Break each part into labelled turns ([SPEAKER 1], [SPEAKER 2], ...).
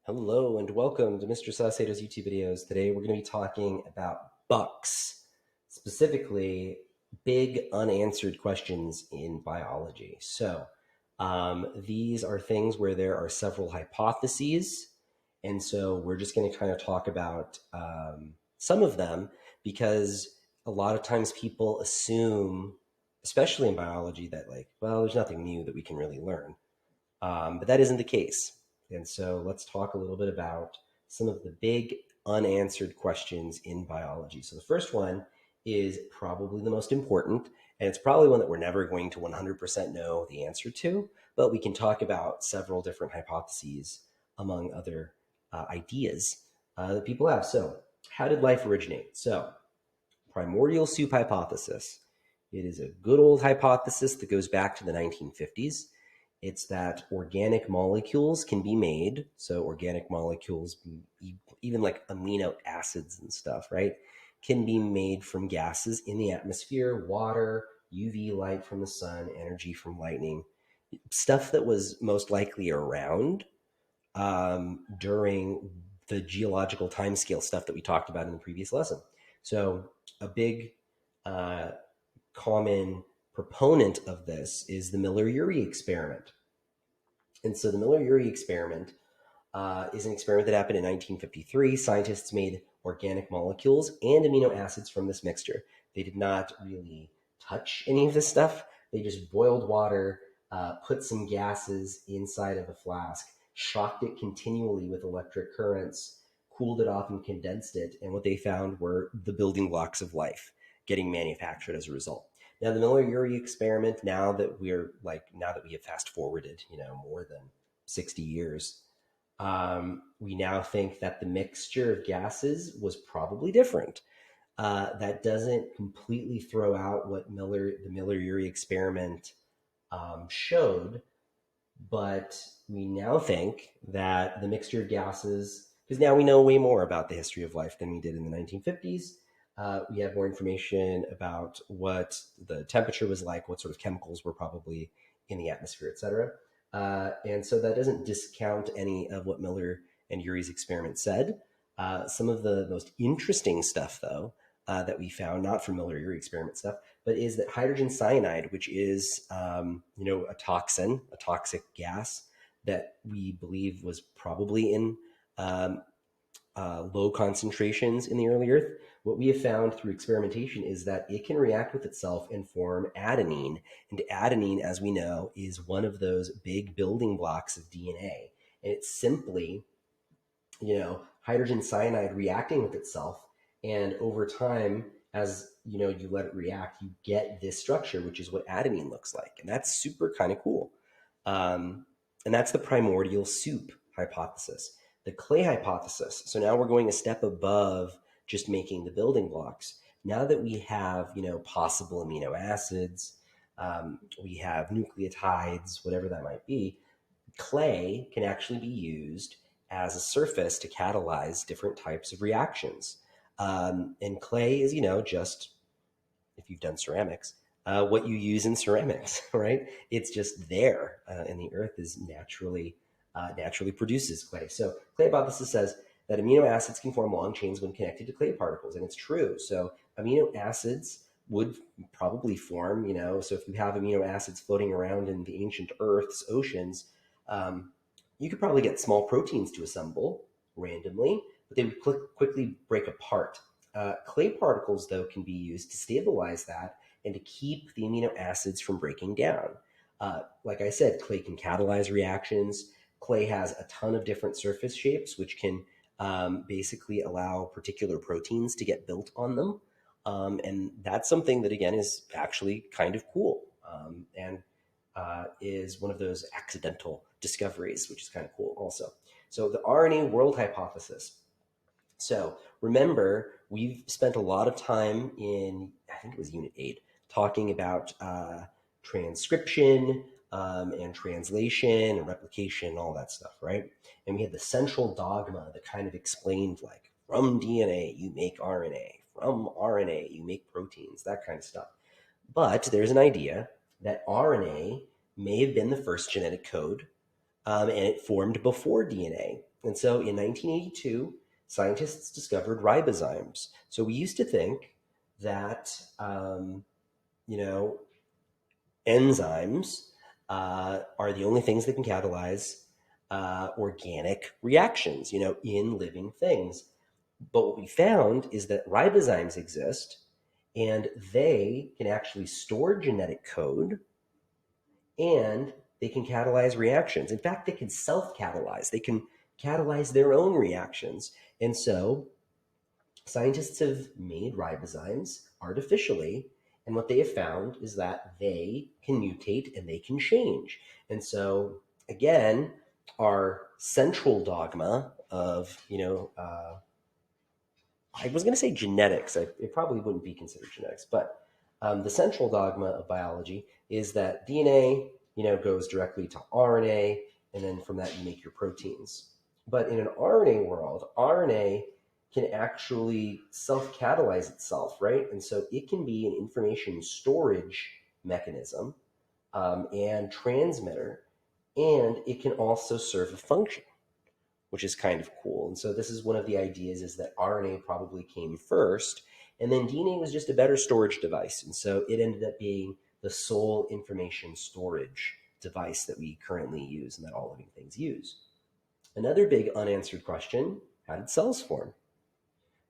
[SPEAKER 1] Hello and welcome to Mr. Saucedo's YouTube videos. Today we're going to be talking about bucks, specifically big unanswered questions in biology. These are things where there are several hypotheses, and so we're just going to kind of talk about some of them because a lot of times people assume, especially in biology, that there's nothing new that we can really learn. But that isn't the case. And so let's talk a little bit about some of the big unanswered questions in biology. So the first one is probably the most important, and it's probably one that we're never going to 100% know the answer to, but we can talk about several different hypotheses among other ideas that people have. So, how did life originate? So, primordial soup hypothesis. It is a good old hypothesis that goes back to the 1950s. It's that organic molecules can be made. So, organic molecules, even like amino acids and stuff, right, can be made from gases in the atmosphere, water, UV light from the sun, energy from lightning, stuff that was most likely around during the geological timescale stuff that we talked about in the previous lesson. So, a big uh, common proponent of this is the Miller-Urey experiment. And so the Miller-Urey experiment is an experiment that happened in 1953. Scientists made organic molecules and amino acids from this mixture. They did not really touch any of this stuff. They just boiled water, put some gases inside of a flask, shocked it continually with electric currents, cooled it off, and condensed it. And what they found were the building blocks of life getting manufactured as a result. Now, the Miller-Urey experiment, now that we have fast forwarded, more than 60 years, we now think that the mixture of gases was probably different. That doesn't completely throw out what the Miller-Urey experiment showed, but we now think that the mixture of gases, because now we know way more about the history of life than we did in the 1950s. We have more information about what the temperature was like, what sort of chemicals were probably in the atmosphere, et cetera. And so that doesn't discount any of what Miller and Urey's experiment said. Some of the most interesting stuff, though, that we found, not from Miller-Urey experiment stuff, but is that hydrogen cyanide, which is a toxin, a toxic gas that we believe was probably in low concentrations in the early Earth. What we have found through experimentation is that it can react with itself and form adenine. And adenine, as we know, is one of those big building blocks of DNA. And it's simply, hydrogen cyanide reacting with itself. And over time, as you let it react, you get this structure, which is what adenine looks like. And that's super kind of cool. And that's the primordial soup hypothesis. The clay hypothesis. So now we're going a step above just making the building blocks. Now that we have, possible amino acids, we have nucleotides, whatever that might be, clay can actually be used as a surface to catalyze different types of reactions. And clay is, just, if you've done ceramics, what you use in ceramics, right? It's just there, and the earth is naturally produces clay. So clay hypothesis says that amino acids can form long chains when connected to clay particles, and it's true. So amino acids would probably form, so if you have amino acids floating around in the ancient Earth's oceans, you could probably get small proteins to assemble randomly, but they would quickly break apart. Clay particles, though, can be used to stabilize that and to keep the amino acids from breaking down. Like I said, clay can catalyze reactions. Clay has a ton of different surface shapes, which can basically allow particular proteins to get built on them. And that's something that, again, is actually kind of cool and is one of those accidental discoveries, which is kind of cool also. So the RNA world hypothesis. So remember, we've spent a lot of time in, I think it was Unit 8, talking about transcription and translation and replication and all that stuff, right? And we had the central dogma that kind of explained, like, from DNA, you make RNA. From RNA, you make proteins, that kind of stuff. But there's an idea that RNA may have been the first genetic code, and it formed before DNA. And so in 1982, scientists discovered ribozymes. So we used to think that, you know, enzymes are the only things that can catalyze organic reactions, in living things. But what we found is that ribozymes exist and they can actually store genetic code and they can catalyze reactions. In fact, they can self catalyze, they can catalyze their own reactions. And so scientists have made ribozymes artificially. And what they have found is that they can mutate and they can change. And so, again, our central dogma of, I was going to say genetics. It probably wouldn't be considered genetics, but the central dogma of biology is that DNA, goes directly to RNA, and then from that you make your proteins. But in an RNA world, RNA can actually self-catalyze itself, right? And so it can be an information storage mechanism and transmitter, and it can also serve a function, which is kind of cool. And so this is one of the ideas, is that RNA probably came first, and then DNA was just a better storage device. And so it ended up being the sole information storage device that we currently use and that all living things use. Another big unanswered question: how did cells form?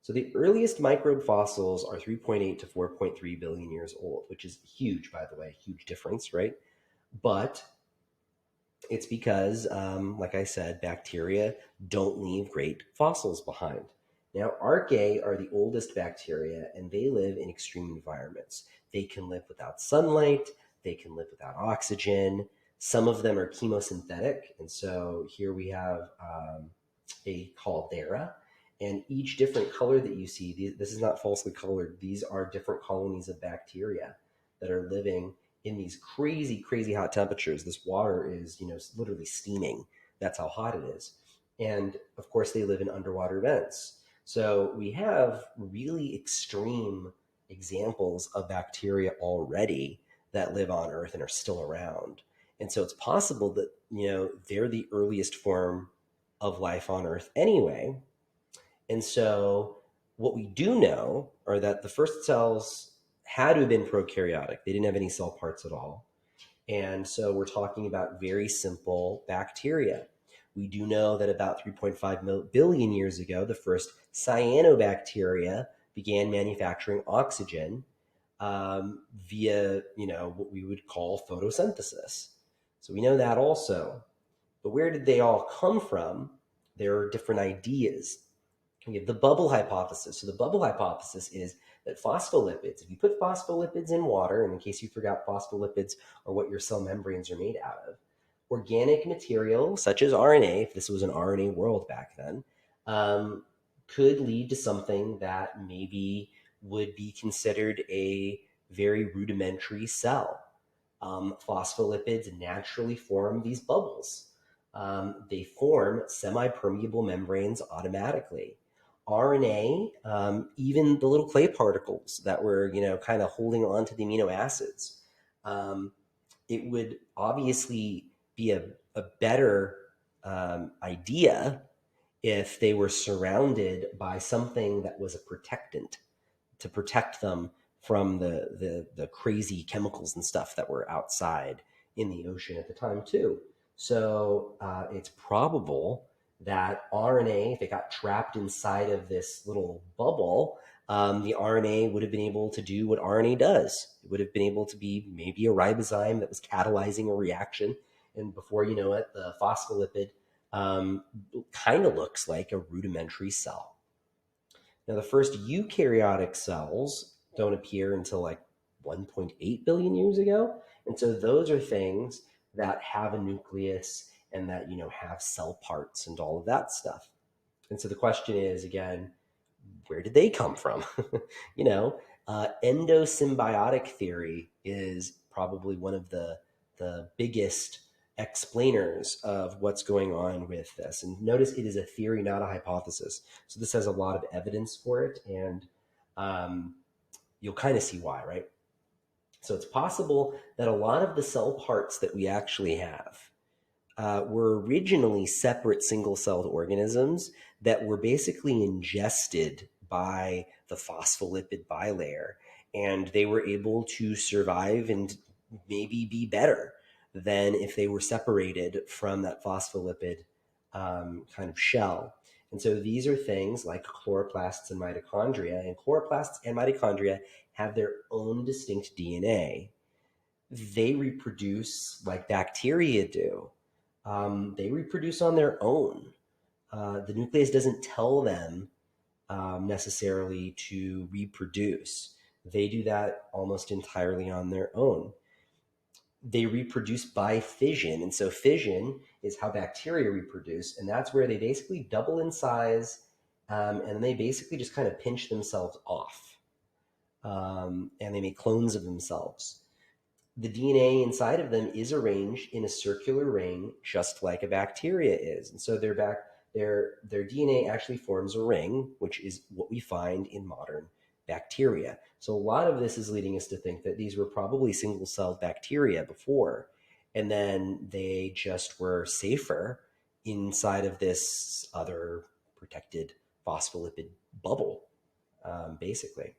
[SPEAKER 1] So the earliest microbe fossils are 3.8 to 4.3 billion years old, which is huge, by the way, huge difference, right? But it's because, like I said, bacteria don't leave great fossils behind. Now, archaea are the oldest bacteria, and they live in extreme environments. They can live without sunlight, they can live without oxygen. Some of them are chemosynthetic, and so here we have a caldera, and each different color that you see, this is not falsely colored, these are different colonies of bacteria that are living in these crazy, crazy hot temperatures. This water is, literally steaming. That's how hot it is. And of course, they live in underwater vents. So we have really extreme examples of bacteria already that live on Earth and are still around. And so it's possible that, they're the earliest form of life on Earth anyway. And so what we do know are that the first cells had to have been prokaryotic. They didn't have any cell parts at all. And so we're talking about very simple bacteria. We do know that about 3.5 billion years ago, the first cyanobacteria began manufacturing oxygen via, what we would call photosynthesis. So we know that also. But where did they all come from? There are different ideas. We have the bubble hypothesis. So the bubble hypothesis is that phospholipids, if you put phospholipids in water, and in case you forgot, phospholipids are what your cell membranes are made out of, organic material such as RNA, if this was an RNA world back then, could lead to something that maybe would be considered a very rudimentary cell. Phospholipids naturally form these bubbles. They form semi-permeable membranes automatically. RNA, even the little clay particles that were, kind of holding on to the amino acids, it would obviously be a better idea if they were surrounded by something that was a protectant to protect them from the crazy chemicals and stuff that were outside in the ocean at the time too. So it's probable that RNA, if it got trapped inside of this little bubble, the RNA would have been able to do what RNA does. It would have been able to be maybe a ribozyme that was catalyzing a reaction. And before you know it, the phospholipid kind of looks like a rudimentary cell. Now, the first eukaryotic cells don't appear until like 1.8 billion years ago. And so those are things that have a nucleus and that, have cell parts and all of that stuff. And so the question is, again, where did they come from? Endosymbiotic theory is probably one of the biggest explainers of what's going on with this. And notice it is a theory, not a hypothesis. So this has a lot of evidence for it, and you'll kind of see why, right? So it's possible that a lot of the cell parts that we actually have were originally separate single-celled organisms that were basically ingested by the phospholipid bilayer, and they were able to survive and maybe be better than if they were separated from that phospholipid kind of shell. And so these are things like chloroplasts and mitochondria, and chloroplasts and mitochondria have their own distinct DNA. They reproduce like bacteria do. They reproduce on their own. The nucleus doesn't tell them necessarily to reproduce. They do that almost entirely on their own. They reproduce by fission. And so, fission is how bacteria reproduce. And that's where they basically double in size and they basically just kind of pinch themselves off. And they make clones of themselves. The DNA inside of them is arranged in a circular ring, just like a bacteria is. And so their DNA actually forms a ring, which is what we find in modern bacteria. So a lot of this is leading us to think that these were probably single-celled bacteria before, and then they just were safer inside of this other protected phospholipid bubble, basically.